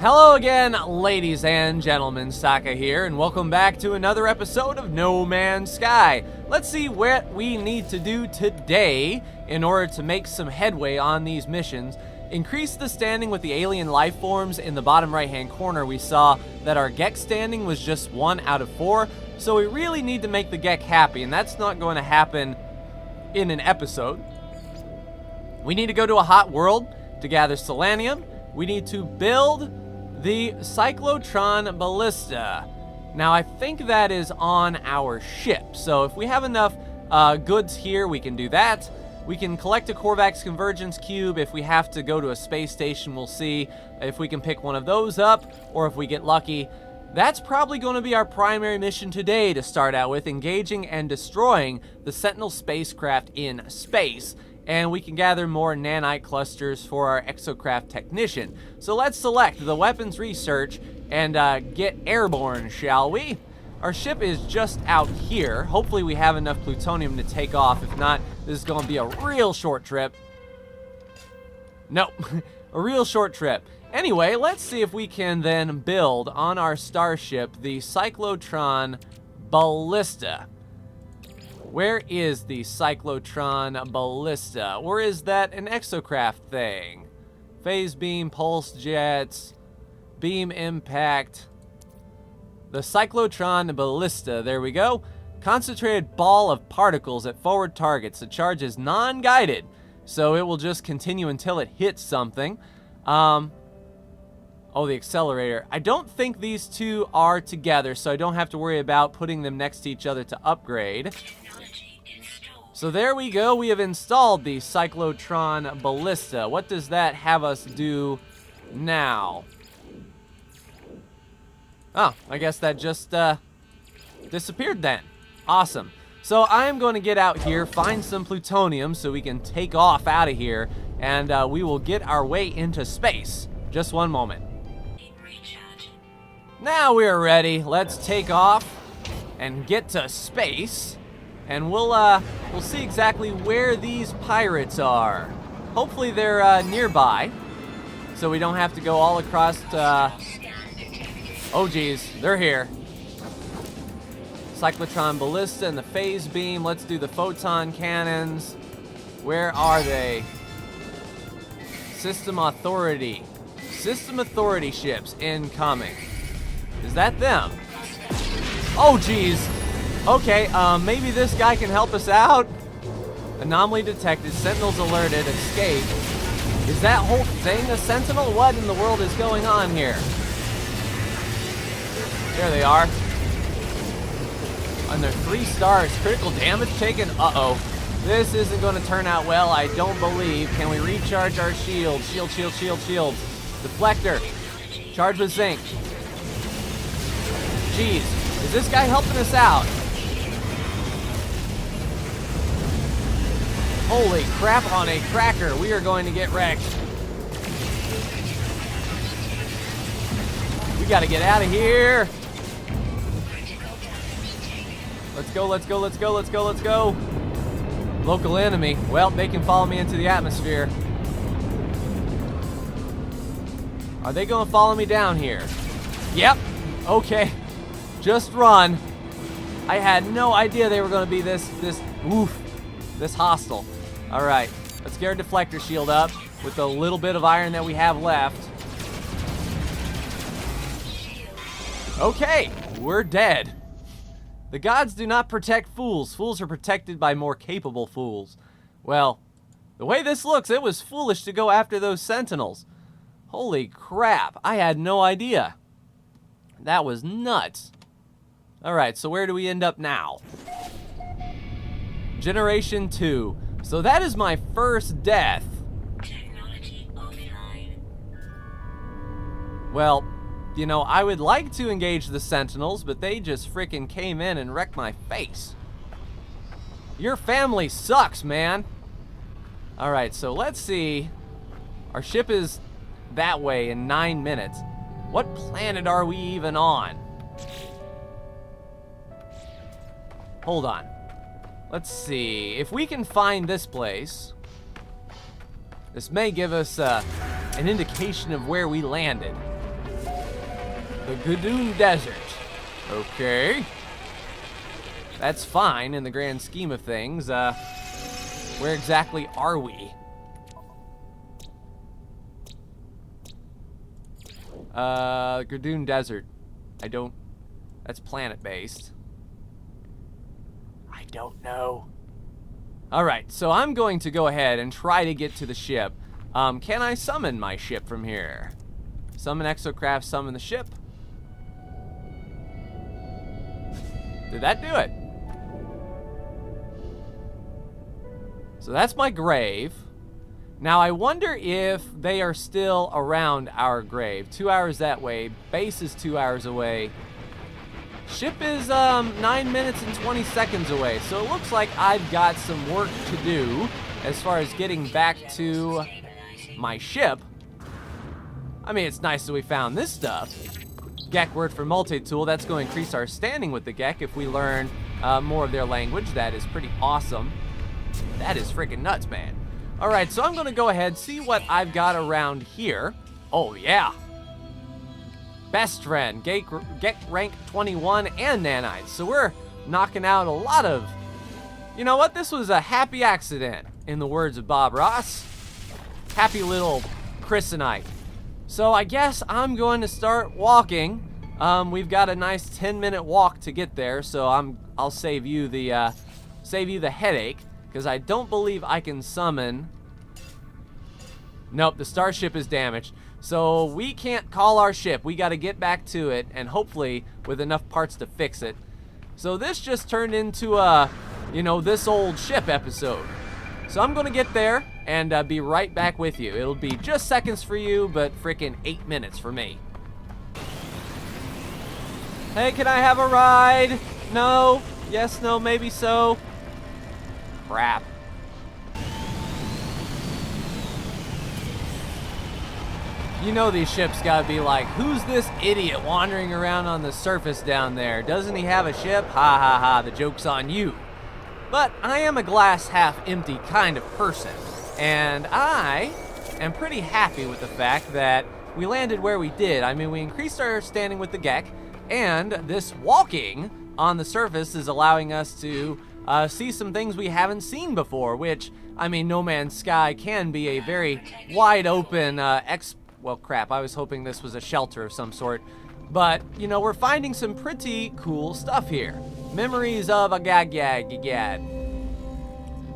Hello again, ladies and gentlemen, Saka here, and welcome back to another episode of No Man's Sky. Let's see what we need to do today in order to make some headway on these missions. Increase the standing with the alien life forms. In the bottom right-hand corner, we saw that our Gek standing was just 1 out of 4, so we really need to make the Gek happy, and that's not going to happen in an episode. We need to go to a hot world to gather selenium. We need to build the cyclotron ballista. Now, I think that is on our ship. So if we have enough goods here, we can do that. We can collect a Korvax convergence cube. If we have to go to a space station, we'll see if we can pick one of those up or if we get lucky. That's probably going to be our primary mission today to start out with, engaging and destroying the Sentinel spacecraft in space. And we can gather more nanite clusters for our exocraft technician. So let's select the weapons research and get airborne, shall we? Our ship is just out here. Hopefully we have enough plutonium to take off. If not, this is going to be a real short trip. Nope, a real short trip. Anyway, let's see if we can then build on our starship the cyclotron ballista. Where is the cyclotron ballista? Or is that an exocraft thing? Phase beam, pulse jets, beam impact. The cyclotron ballista, there we go. Concentrated ball of particles at forward targets. The charge is non-guided, so it will just continue until it hits something. Oh, the accelerator. I don't think these two are together, so I don't have to worry about putting them next to each other to upgrade. So there we go, we have installed the cyclotron ballista. What does that have us do now? Oh, I guess that just disappeared then. Awesome. So I'm going to get out here, find some plutonium so we can take off out of here, and we will get our way into space. Just one moment. Now we're ready. Let's take off and get to space. And we'll see exactly where these pirates are. Hopefully they're nearby, so we don't have to go all across. Oh geez, they're here. Cyclotron ballista and the phase beam. Let's do the photon cannons. Where are they? System authority. System authority ships incoming. Is that them? Oh geez. Okay, maybe this guy can help us out. Anomaly detected, sentinels alerted, escape. Is that whole thing a sentinel? What in the world is going on here? There they are. And they're 3 stars, critical damage taken. Uh-oh. This isn't going to turn out well, I don't believe. Can we recharge our shield? Shield. Deflector. Charge with zinc. Jeez, is this guy helping us out? Holy crap on a cracker. We are going to get wrecked. We got to get out of here. Let's go. Local enemy. Well, they can follow me into the atmosphere. Are they going to follow me down here? Yep. Okay. Just run. I had no idea they were going to be this hostile. All right, let's get our deflector shield up with the little bit of iron that we have left. Okay, we're dead. The gods do not protect fools. Fools are protected by more capable fools. Well, the way this looks, it was foolish to go after those sentinels. Holy crap, I had no idea. That was nuts. All right, so where do we end up now? Generation 2. So that is my first death. Technology offline. Well, you know, I would like to engage the Sentinels, but they just frickin' came in and wrecked my face. Your family sucks, man. Alright, so let's see. Our ship is that way in 9 minutes. What planet are we even on? Hold on. Let's see. If we can find this place, this may give us an indication of where we landed. The Gadoon Desert. Okay. That's fine in the grand scheme of things. Where exactly are we? Gadoon Desert. That's planet-based. I don't know. Alright, so I'm going to go ahead and try to get to the ship. Can I summon my ship from here? Summon exocraft, summon the ship. Did that do it? So that's my grave. Now I wonder if they are still around our grave. 2 hours that way. Base is 2 hours away. Ship is 9 minutes and 20 seconds away. So it looks like I've got some work to do as far as getting back to my ship. I mean, it's nice that we found this stuff. Gek word for multi-tool. That's going to increase our standing with the Gek if we learn more of their language. That is pretty awesome. That is freaking nuts, man. Alright, so I'm going to go ahead, see what I've got around here. Oh, yeah. Best friend, Gek rank 21 and nanites. So we're knocking out a lot of... You know what? This was a happy accident, in the words of Bob Ross. Happy little chrysanite. So I guess I'm going to start walking. We've got a nice 10-minute walk to get there, so I'll save you the headache. Because I don't believe I can summon... Nope, the starship is damaged. So we can't call our ship. We got to get back to it, and hopefully with enough parts to fix it. So this just turned into a, this old ship episode. So I'm going to get there and be right back with you. It'll be just seconds for you, but freaking 8 minutes for me. Hey, can I have a ride? No? Yes, no, maybe so. Crap. You know these ships gotta be like, who's this idiot wandering around on the surface down there? Doesn't he have a ship? Ha ha ha, the joke's on you. But I am a glass half empty kind of person, and I am pretty happy with the fact that we landed where we did. I mean, we increased our standing with the Gek, and this walking on the surface is allowing us to see some things we haven't seen before, which, I mean, No Man's Sky can be a very wide open well, crap, I was hoping this was a shelter of some sort. But, we're finding some pretty cool stuff here. Memories of a gag. The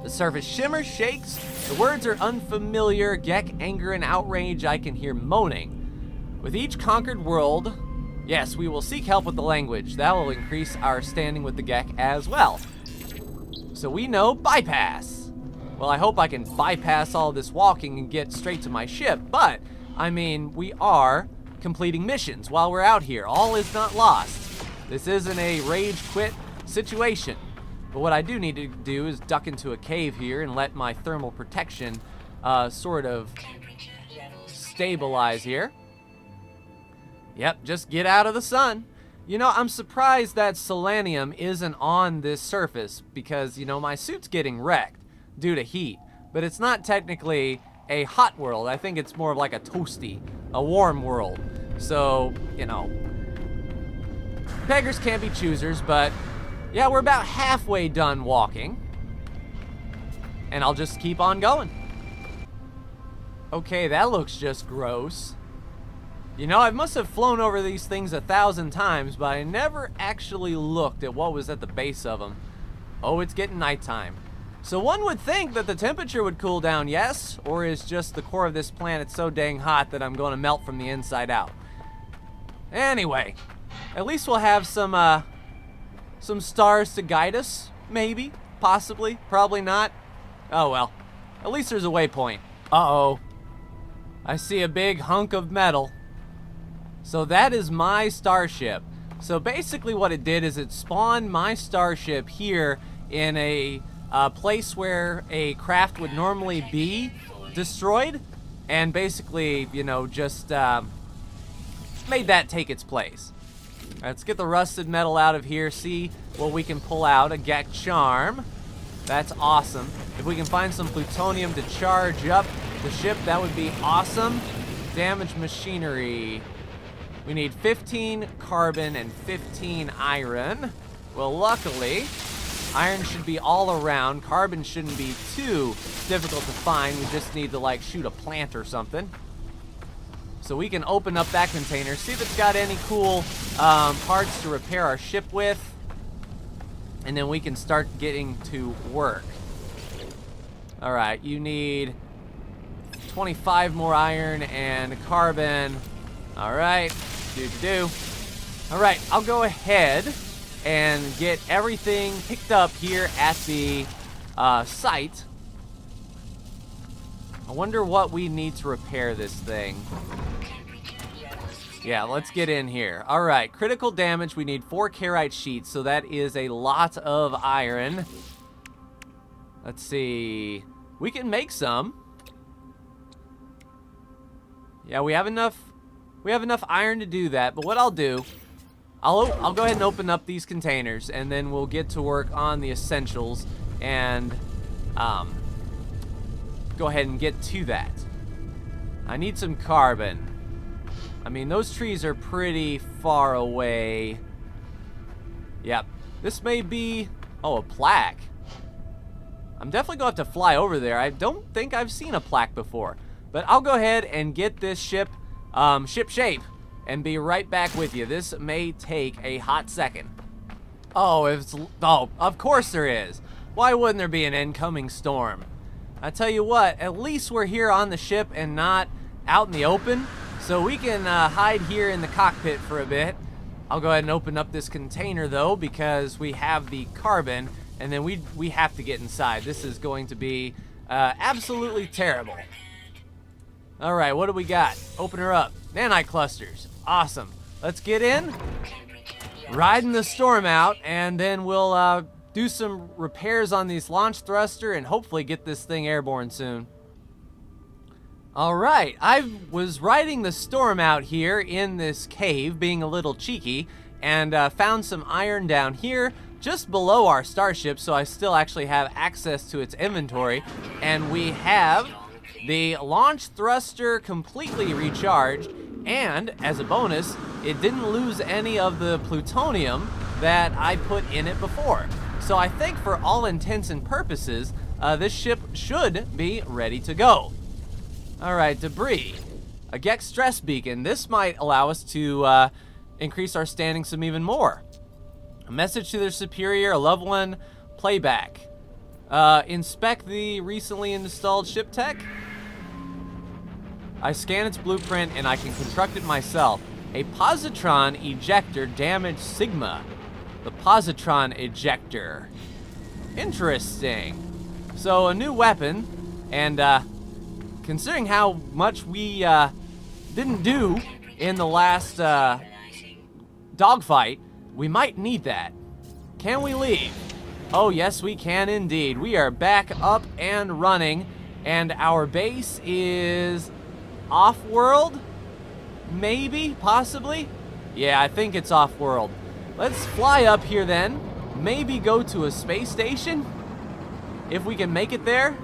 surface shimmers, shakes. The words are unfamiliar. Gek, anger, and outrage I can hear moaning. With each conquered world, yes, we will seek help with the language. That will increase our standing with the Gek as well. So we know bypass. Well, I hope I can bypass all this walking and get straight to my ship, but... I mean, we are completing missions while we're out here. All is not lost. This isn't a rage quit situation. But what I do need to do is duck into a cave here and let my thermal protection sort of stabilize here. Yep, just get out of the sun. I'm surprised that selenium isn't on this surface because, my suit's getting wrecked due to heat. But it's not technically a hot world. I think it's more of like a toasty, a warm world. So, beggars can't be choosers, but yeah, we're about halfway done walking. And I'll just keep on going. Okay, that looks just gross. I must have flown over these things 1,000 times, but I never actually looked at what was at the base of them. Oh, it's getting nighttime. So one would think that the temperature would cool down, yes? Or is just the core of this planet so dang hot that I'm going to melt from the inside out? Anyway, at least we'll have some stars to guide us. Maybe, possibly, probably not. Oh well, at least there's a waypoint. Uh-oh. I see a big hunk of metal. So that is my starship. So basically what it did is it spawned my starship here in a place where a craft would normally be destroyed, and basically, just made that take its place. All right, let's get the rusted metal out of here, see what we can pull out. A Gek charm. That's awesome. If we can find some plutonium to charge up the ship, that would be awesome. Damaged machinery. We need 15 carbon and 15 iron. Well, luckily, iron should be all around. Carbon shouldn't be too difficult to find. We just need to, like, shoot a plant or something. So we can open up that container, see if it's got any cool parts to repair our ship with. And then we can start getting to work. All right, you need 25 more iron and carbon. All right, do. All right, I'll go ahead and get everything picked up here at the site. I wonder what we need to repair this thing. Yeah, let's get in here. All right, critical damage. We need 4 carite sheets, so that is a lot of iron. Let's see. We can make some. Yeah, we have enough iron to do that. But what I'll do, I'll go ahead and open up these containers, and then we'll get to work on the essentials and go ahead and get to that. I need some carbon. I mean, those trees are pretty far away. Yep. This may be... Oh, a plaque. I'm definitely going to have to fly over there. I don't think I've seen a plaque before. But I'll go ahead and get this ship ship shape and be right back with you. This may take a hot second. Oh, of course there is. Why wouldn't there be an incoming storm? I tell you what, at least we're here on the ship and not out in the open. So we can hide here in the cockpit for a bit. I'll go ahead and open up this container, though, because we have the carbon, and then we have to get inside. This is going to be absolutely terrible. All right, what do we got? Open her up. Nanite clusters. Awesome. Let's get in, riding the storm out, and then we'll do some repairs on this launch thruster and hopefully get this thing airborne soon. All right, I was riding the storm out here in this cave, being a little cheeky, and found some iron down here just below our starship, so I still actually have access to its inventory. And we have the launch thruster completely recharged, and as a bonus, it didn't lose any of the plutonium that I put in it before. So I think for all intents and purposes, this ship should be ready to go. All right, debris. A Gex stress beacon. This might allow us to increase our standing some even more. A message to their superior, a level 1 playback. Inspect the recently installed ship tech. I scan its blueprint and I can construct it myself. A positron ejector damaged Sigma. The positron ejector. Interesting. So a new weapon, and considering how much we didn't do in the last dogfight, we might need that. Can we leave? Oh, yes, we can indeed. We are back up and running, and our base is off-world? Maybe? Possibly? Yeah, I think it's off-world. Let's fly up here then. Maybe go to a space station? If we can make it there?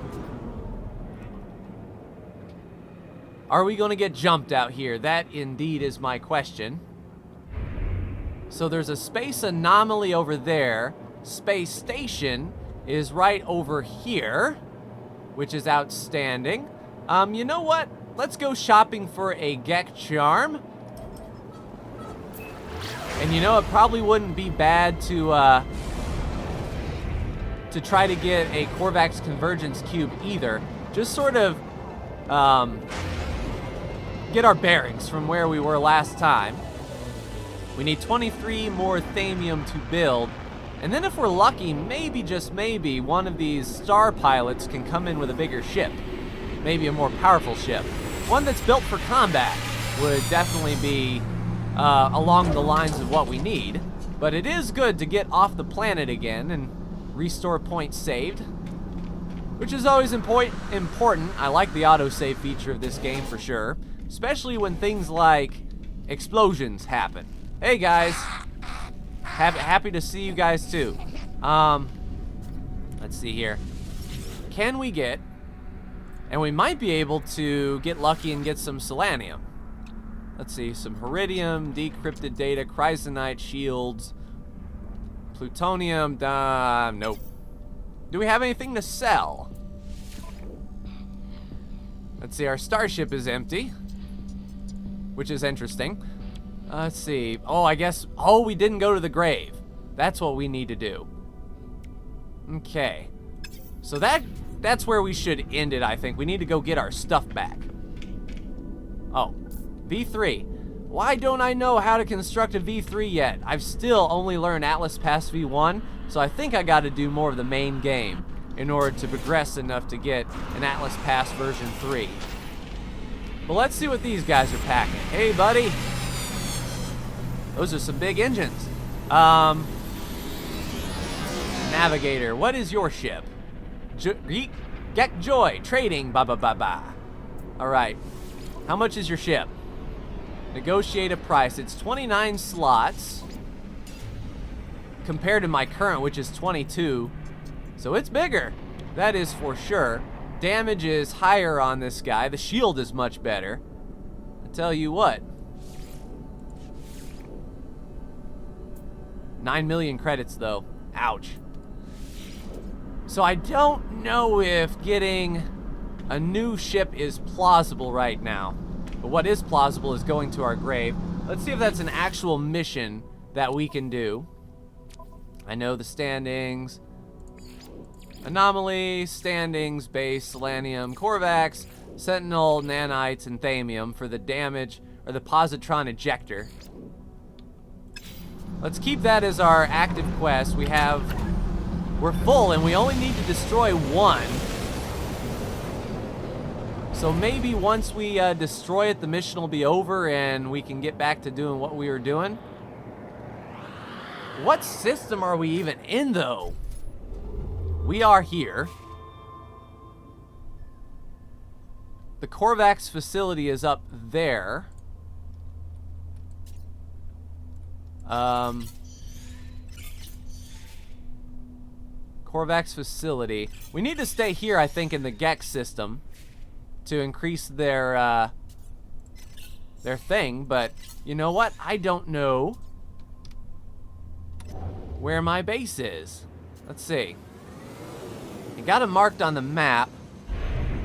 Are we going to get jumped out here? That indeed is my question. So there's a space anomaly over there. Space station is right over here, which is outstanding. You know what? Let's go shopping for a Gek charm. And you know, it probably wouldn't be bad to try to get a Korvax convergence cube either. Just sort of get our bearings from where we were last time. We need 23 more thamium to build. And then if we're lucky, maybe, just maybe, one of these star pilots can come in with a bigger ship. Maybe a more powerful ship. One that's built for combat would definitely be along the lines of what we need. But it is good to get off the planet again and restore points saved, which is always important. I like the autosave feature of this game for sure, especially when things like explosions happen. Hey guys, happy to see you guys too. Let's see here. Can we get, and we might be able to get lucky and get some selenium. Let's see, some Iridium, decrypted data, Chrysonite shields, plutonium, nope. Do we have anything to sell? Let's see, our starship is empty, which is interesting. Let's see, we didn't go to the grave. That's what we need to do. Okay, so that's where we should end it, I think. We need to go get our stuff back. Oh, V3. Why don't I know how to construct a V3 yet? I've still only learned Atlas Pass V1, so I think I got to do more of the main game in order to progress enough to get an Atlas Pass version 3. But let's see what these guys are packing. Hey, buddy. Those are some big engines. Navigator, what is your ship? Get Joy, trading, ba. All right, how much is your ship? Negotiate a price. It's 29 slots compared to my current, which is 22. So it's bigger, that is for sure. Damage is higher on this guy. The shield is much better. I tell you what. 9 million credits though. Ouch. So I don't know if getting a new ship is plausible right now. But what is plausible is going to our grave. Let's see if that's an actual mission that we can do. I know the standings. Anomaly, standings, base, selenium, Corvax, sentinel, nanites, and thamium for the damage, or the positron ejector. Let's keep that as our active quest. We're full and we only need to destroy one. So maybe once we destroy it, the mission will be over and we can get back to doing what we were doing. What system are we even in though? We are here. The Corvax facility is up there. Corvax facility. We need to stay here, I think, in the Gex system to increase their thing, but you know what? I don't know where my base is. Let's see. I got them marked on the map.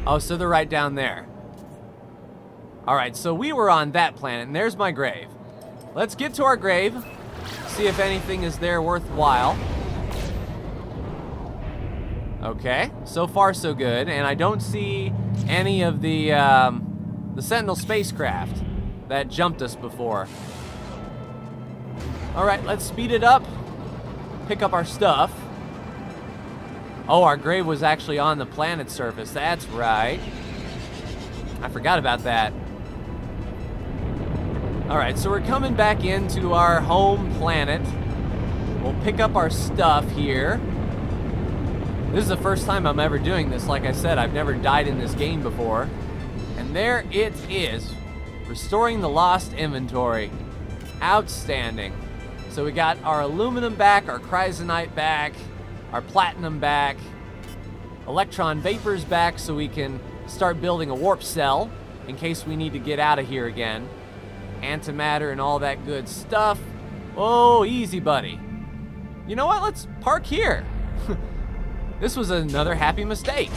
Oh, so they're right down there. Alright, so we were on that planet, and there's my grave. Let's get to our grave, see if anything is there worthwhile. Okay, so far so good, and I don't see any of the Sentinel spacecraft that jumped us before. Alright, let's speed it up, pick up our stuff. Oh, our grave was actually on the planet's surface, that's right. I forgot about that. Alright, so we're coming back into our home planet. We'll pick up our stuff here. This is the first time I'm ever doing this. Like I said, I've never died in this game before. And there it is. Restoring the lost inventory. Outstanding. So we got our aluminum back, our chrysonite back, our platinum back, electron vapors back so we can start building a warp cell in case we need to get out of here again. Antimatter and all that good stuff. Oh, easy, buddy. You know what? Let's park here. This was another happy mistake.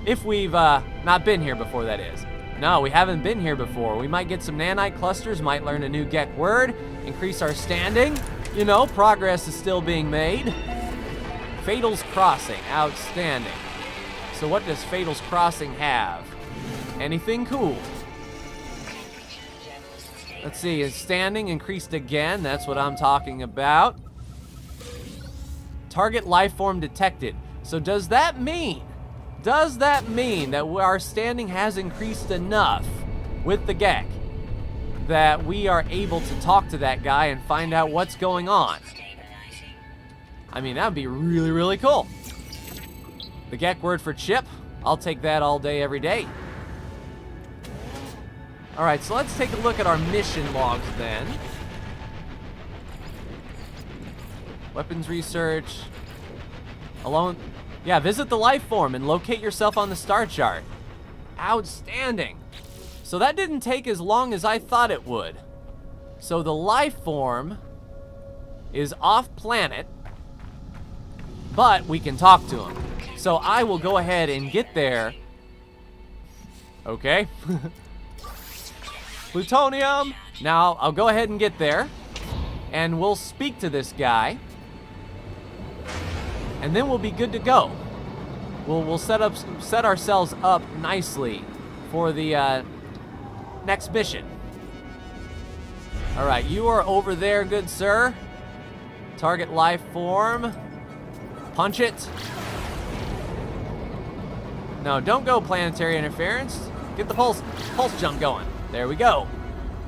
If we've not been here before, that is. No, we haven't been here before. We might get some nanite clusters, might learn a new Gek word, increase our standing. You know, progress is still being made. Fatal's Crossing, outstanding. So what does Fatal's Crossing have? Anything cool? Let's see, is standing increased again? That's what I'm talking about. Target life form detected. So does that mean that our standing has increased enough with the Gek that we are able to talk to that guy and find out what's going on? I mean, that would be really, really cool. The Gek word for chip, I'll take that all day, every day. All right, so let's take a look at our mission logs then. Weapons research. Alone. Yeah, visit the life form and locate yourself on the star chart. Outstanding. So So that didn't take as long as I thought it would. So the life form is off planet, but we can talk to him. So I will go ahead and get there. Okay. Plutonium. Now I'll go ahead and get there, and we'll speak to this guy, and then we'll be good to go. We'll set ourselves up nicely for the next mission. All right, you are over there, good sir. Target life form. Punch it. No, don't go planetary interference. Get the pulse jump going. There we go.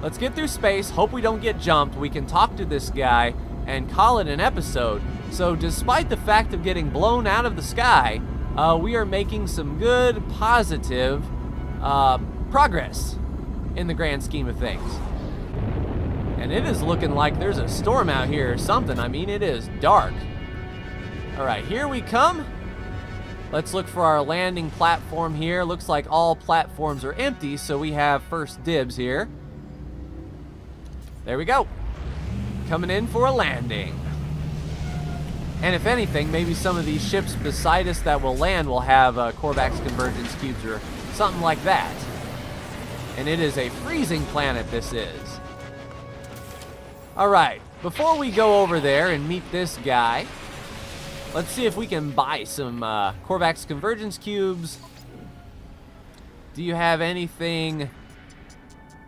Let's get through space. Hope we don't get jumped. We can talk to this guy and call it an episode. So despite the fact of getting blown out of the sky, we are making some good, positive progress in the grand scheme of things. And it is looking like there's a storm out here or something. I mean, it is dark. All right, here we come. Let's look for our landing platform here. Looks like all platforms are empty, so we have first dibs here. There we go. Coming in for a landing. And if anything, maybe some of these ships beside us that will land will have Korvax convergence cubes or something like that. And it is a freezing planet, this is. All right, before we go over there and meet this guy, let's see if we can buy some Korvax convergence cubes. Do you have anything?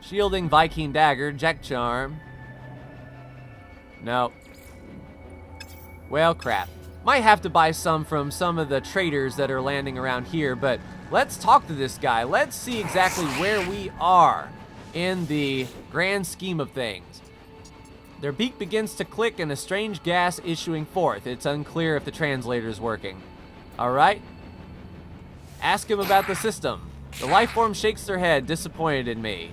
Shielding, Viking dagger, Jack charm. No. Well, crap. Might have to buy some from some of the traders that are landing around here, but let's talk to this guy. Let's see exactly where we are in the grand scheme of things. Their beak begins to click and a strange gas issuing forth. It's unclear if the translator is working. All right. Ask him about the system. The life form shakes their head, disappointed in me.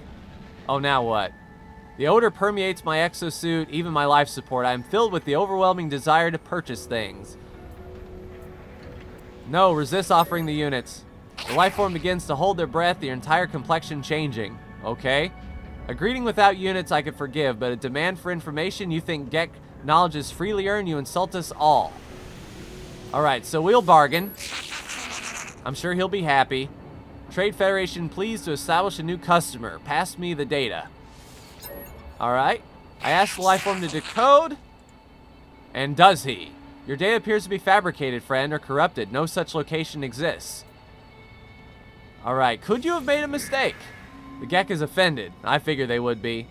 Oh, now what? The odor permeates my exosuit, even my life support. I am filled with the overwhelming desire to purchase things. No, resist offering the units. The life form begins to hold their breath, the entire complexion changing. Okay. A greeting without units I could forgive, but a demand for information you think Gek knowledge is freely earned, you insult us all. Alright, so we'll bargain. I'm sure he'll be happy. Trade Federation pleased to establish a new customer. Pass me the data. Alright. I asked the life form to decode. And does he? Your data appears to be fabricated, friend, or corrupted. No such location exists. Alright, could you have made a mistake? The Gek is offended. I figure they would be.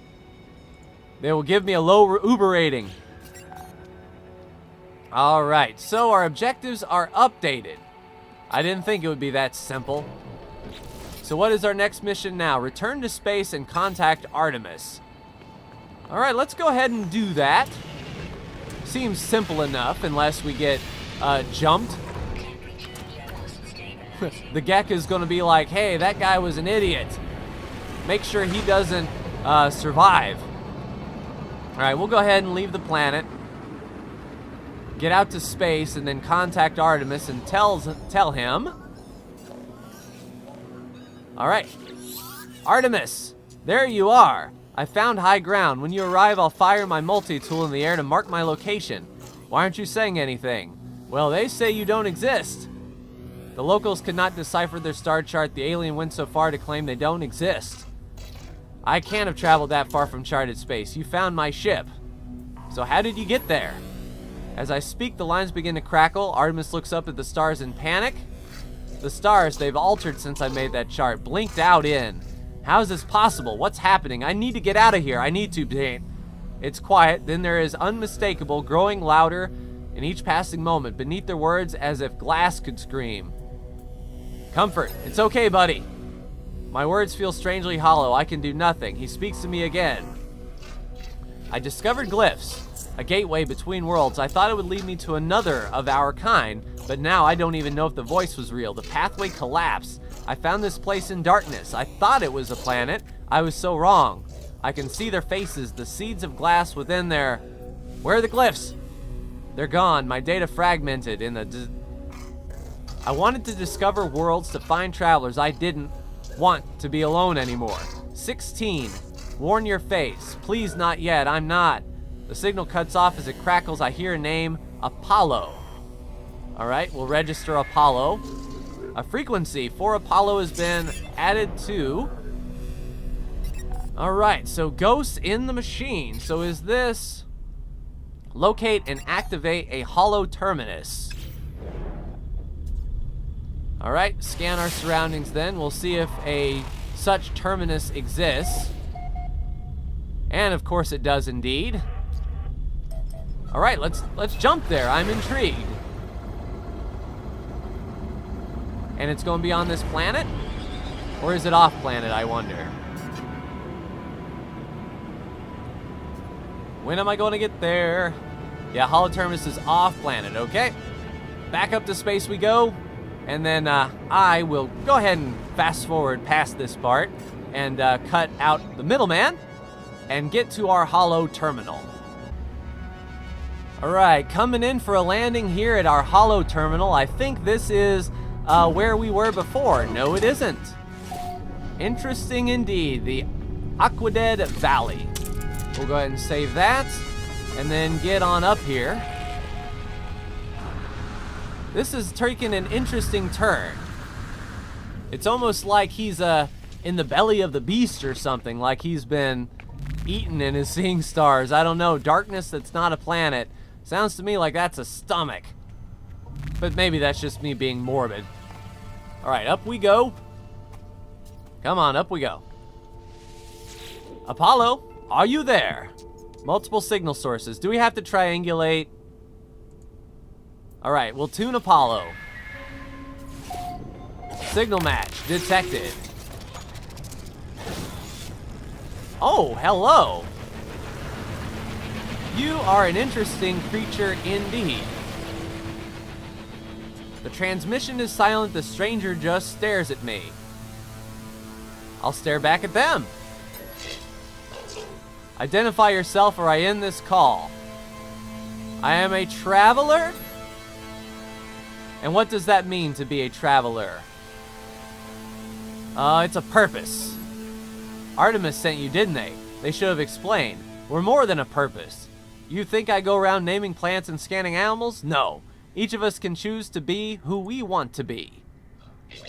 They will give me a low Uber rating. Alright, so our objectives are updated. I didn't think it would be that simple. So what is our next mission now? Return to space and contact Artemis. Alright, let's go ahead and do that. Seems simple enough, unless we get jumped. The Gek is going to be like, hey, that guy was an idiot. Make sure he doesn't survive. Alright, we'll go ahead and leave the planet. Get out to space and then contact Artemis and tell him. Alright. Artemis, there you are. I found high ground. When you arrive, I'll fire my multi-tool in the air to mark my location. Why aren't you saying anything? Well, they say you don't exist. The locals could not decipher their star chart. The alien went so far to claim they don't exist. I can't have traveled that far from charted space. You found my ship. So how did you get there? As I speak, the lines begin to crackle. Artemis looks up at the stars in panic. The stars, they've altered since I made that chart. Blinked out in. How is this possible? What's happening? I need to get out of here. I need to. It's quiet. Then there is unmistakable, growing louder in each passing moment. Beneath their words, as if glass could scream. Comfort. It's okay, buddy. My words feel strangely hollow. I can do nothing. He speaks to me again. I discovered glyphs. A gateway between worlds. I thought it would lead me to another of our kind, but now I don't even know if the voice was real. The pathway collapsed. I found this place in darkness. I thought it was a planet. I was so wrong. I can see their faces, the seeds of glass within their... Where are the glyphs? They're gone. My data fragmented in the... I wanted to discover worlds to find travelers. I didn't want to be alone anymore. 16. Warn your face. Please, not yet. I'm not. The signal cuts off as it crackles. I hear a name. Apollo. All right, we'll register Apollo. A frequency for Apollo has been added to. All right, so ghosts in the machine. So is this locate and activate a hollow terminus? All right, scan our surroundings then. We'll see if a such terminus exists. And of course it does indeed. All right, let's jump there. I'm intrigued. And it's going to be on this planet? Or is it off planet, I wonder? When am I going to get there? Yeah, hollow terminus is off planet, okay. Back up to space we go. And then I will go ahead and fast forward past this part and cut out the middleman and get to our hollow terminal. All right, coming in for a landing here at our hollow terminal. I think this is where we were before. No, it isn't. Interesting indeed, the Aqueduct Valley. We'll go ahead and save that and then get on up here. This is taking an interesting turn. It's almost like he's in the belly of the beast or something, like he's been eaten and is seeing stars. I don't know. Darkness that's not a planet. Sounds to me like that's a stomach. But maybe that's just me being morbid. All right, up we go. Come on, up we go. Apollo, are you there? Multiple signal sources. Do we have to triangulate? All right, we'll tune Apollo. Signal match detected. Oh, hello. You are an interesting creature indeed. The transmission is silent. The stranger just stares at me. I'll stare back at them. Identify yourself or I end this call. I am a traveler? And what does that mean to be a traveler? It's a purpose. Artemis sent you, didn't they? They should have explained. We're more than a purpose. You think I go around naming plants and scanning animals? No. Each of us can choose to be who we want to be.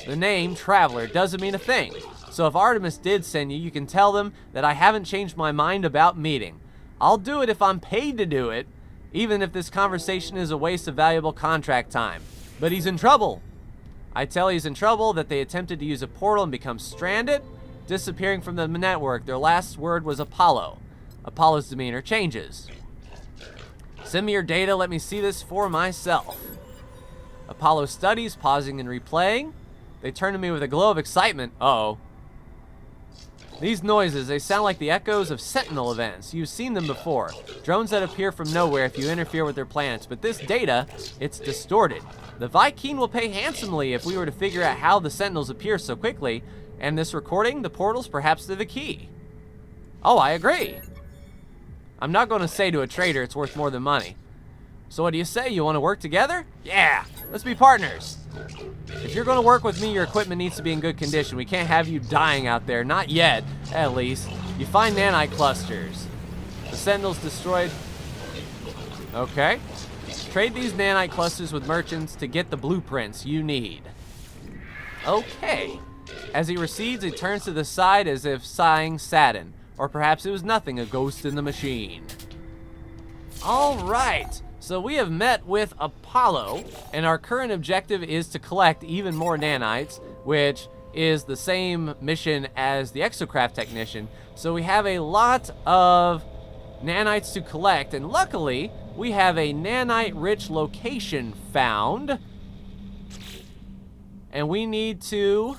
The name Traveler doesn't mean a thing. So if Artemis did send you, you can tell them that I haven't changed my mind about meeting. I'll do it if I'm paid to do it, even if this conversation is a waste of valuable contract time. But he's in trouble. I tell he's in trouble that they attempted to use a portal and become stranded, disappearing from the network. Their last word was Apollo. Apollo's demeanor changes. Send me your data, let me see this for myself. Apollo studies, pausing and replaying. They turn to me with a glow of excitement. Uh-oh. These noises, they sound like the echoes of Sentinel events. You've seen them before. Drones that appear from nowhere if you interfere with their plans. But this data, it's distorted. The Viking will pay handsomely if we were to figure out how the Sentinels appear so quickly. And this recording, the portals, perhaps they're the key. Oh, I agree. I'm not going to say to a trader it's worth more than money. So what do you say? You want to work together? Yeah, let's be partners. If you're going to work with me, your equipment needs to be in good condition. We can't have you dying out there. Not yet, at least. You find nanite clusters. The Sentinels destroyed. Okay. Trade these nanite clusters with merchants to get the blueprints you need. Okay. As he recedes, he turns to the side as if sighing sadden. Or perhaps it was nothing, a ghost in the machine. All right. So we have met with Apollo, and our current objective is to collect even more nanites, which is the same mission as the exocraft technician. So we have a lot of nanites to collect, and luckily we have a nanite-rich location found. And we need to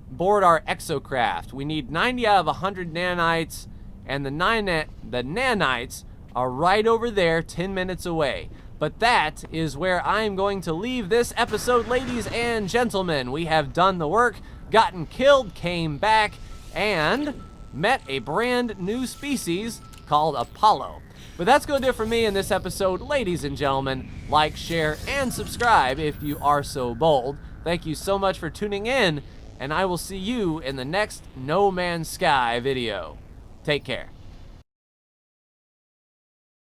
board our exocraft. We need 90 out of 100 nanites, and the nanites are right over there, 10 minutes away. But that is where I'm going to leave this episode, ladies and gentlemen. We have done the work, gotten killed, came back, and met a brand new species called Apollo. But that's going to do it for me in this episode, ladies and gentlemen. Like, share, and subscribe if you are so bold. Thank you so much for tuning in, and I will see you in the next No Man's Sky video. Take care.